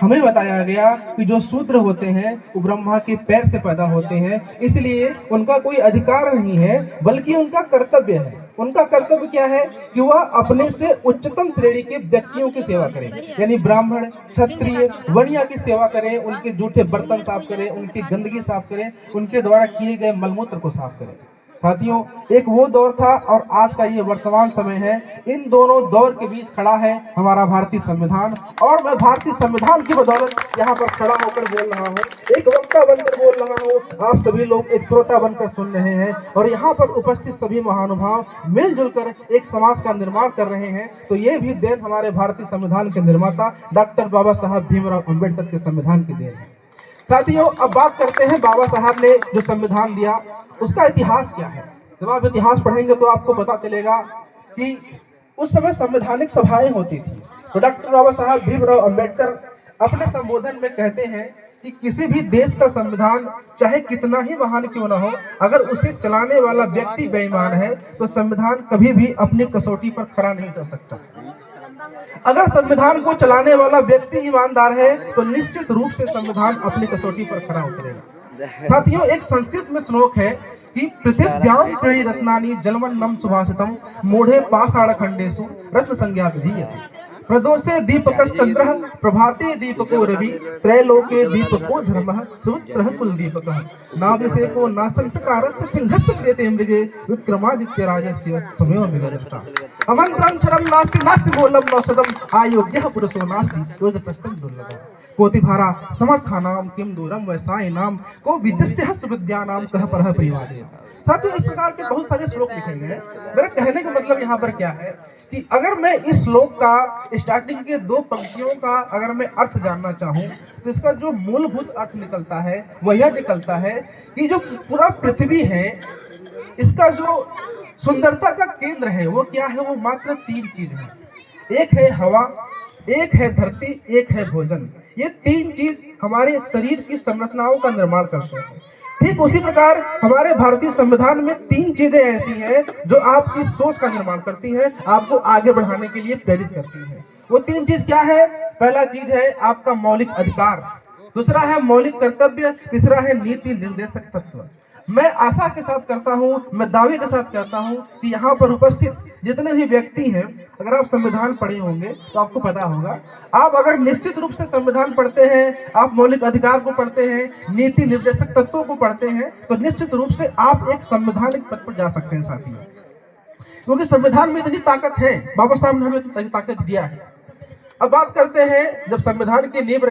हमें बताया गया कि जो शूद्र होते हैं वो ब्रह्मा के पैर से पैदा होते हैं, इसलिए उनका कोई अधिकार नहीं है बल्कि उनका कर्तव्य है। उनका कर्तव्य क्या है कि वह अपने से उच्चतम श्रेणी के व्यक्तियों की सेवा करें, यानी ब्राह्मण, क्षत्रिय, वणिया की सेवा करें, उनके जूठे बर्तन साफ करें, उनकी गंदगी साफ करें, उनके द्वारा किए गए मलमूत्र को साफ करें। साथियों, एक वो दौर था और आज का ये वर्तमान समय है। इन दोनों दौर के बीच खड़ा है हमारा भारतीय संविधान, और मैं भारतीय संविधान की बदौलत यहाँ पर खड़ा होकर बोल रहा हूँ, एक वक्ता बनकर बोल रहा हूँ। आप सभी लोग एक श्रोता बनकर सुन रहे हैं और यहाँ पर उपस्थित सभी महानुभाव मिलजुल कर एक समाज का निर्माण कर रहे हैं। तो ये भी देन हमारे भारतीय संविधान के निर्माता डॉक्टर बाबा साहब भीमराव अम्बेडकर के संविधान की देन है। साथियों, अब बात करते हैं बाबा साहब ने जो संविधान दिया उसका इतिहास क्या है। जब आप इतिहास पढ़ेंगे तो आपको पता चलेगा कि उस समय संवैधानिक सभाएं होती थी। तो डॉक्टर बाबा साहब भीमराव अम्बेडकर अपने संबोधन में कहते हैं कि किसी भी देश का संविधान चाहे कितना ही महान क्यों न हो, अगर उसे चलाने वाला व्यक्ति बेईमान है तो संविधान कभी भी अपनी कसौटी पर खरा नहीं कर सकता। अगर संविधान को चलाने वाला व्यक्ति ईमानदार है तो निश्चित रूप से संविधान अपनी कसौटी पर खरा उतरेगा। साथियों, एक संस्कृत में श्लोक है कि पृथिव्याम त्रीणि रत्नानि जलवन्नम सुभाषितम मूढ़े पाषाण खंडेषु रत्न संज्ञा विधीयते। प्रदोषे दीपकश्चंद्रः प्रभाते दीपको रवि त्रैलोके दीपको धर्मः सुमित्रः कुलदीपकः नाभिषेको नासंचकारस्य सिंहस्य प्रेते मृगे विक्रमादित्य राजस्य स्वमेव मृगजटा अमन्त्रं क्षरं नास्ति नास्ति मूलं नौषधम् आयोग्यः पुरुषो नास्ति योजप्रस्थं दुर्लभः कोटिभारा समर्थानाम किम दूरम वैसायिनाम को विद्यस्य सुविद्यानाम कह परः प्रियवादे। साथियों, इस प्रकार के बहुत सारे श्लोक लिखे गए हैं। मेरा कहने का मतलब यहाँ पर क्या है कि अगर मैं इस श्लोक का स्टार्टिंग के दो पंक्तियों का अगर मैं अर्थ जानना चाहूँ तो इसका जो मूलभूत अर्थ निकलता है वह यह निकलता है कि जो पूरा पृथ्वी है इसका जो सुंदरता का केंद्र है वो क्या है, वो मात्र तीन चीज है। एक है हवा, एक है धरती, एक है भोजन। ये तीन चीज हमारे शरीर की संरचनाओं का निर्माण करते हैं। ठीक उसी प्रकार हमारे भारतीय संविधान में तीन चीजें ऐसी हैं जो आपकी सोच का निर्माण करती हैं, आपको आगे बढ़ाने के लिए प्रेरित करती हैं। वो तीन चीज क्या है? पहला चीज है आपका मौलिक अधिकार, दूसरा है मौलिक कर्तव्य, तीसरा है नीति निर्देशक तत्व। मैं आशा के साथ करता हूं, मैं दावे के साथ कहता हूं कि यहाँ पर उपस्थित जितने भी व्यक्ति हैं, अगर आप संविधान पढ़े होंगे तो आपको पता होगा, आप अगर निश्चित रूप से संविधान पढ़ते हैं, आप मौलिक अधिकार को पढ़ते हैं, नीति निर्देशक तत्वों को पढ़ते हैं, तो निश्चित रूप से आप एक संवैधानिक पद पर जा सकते हैं साथियों। क्योंकि संविधान में इतनी ताकत है, बाबा साहब ने हमें इतनी ताकत दिया है। अब बात करते हैं जब संविधान की नींव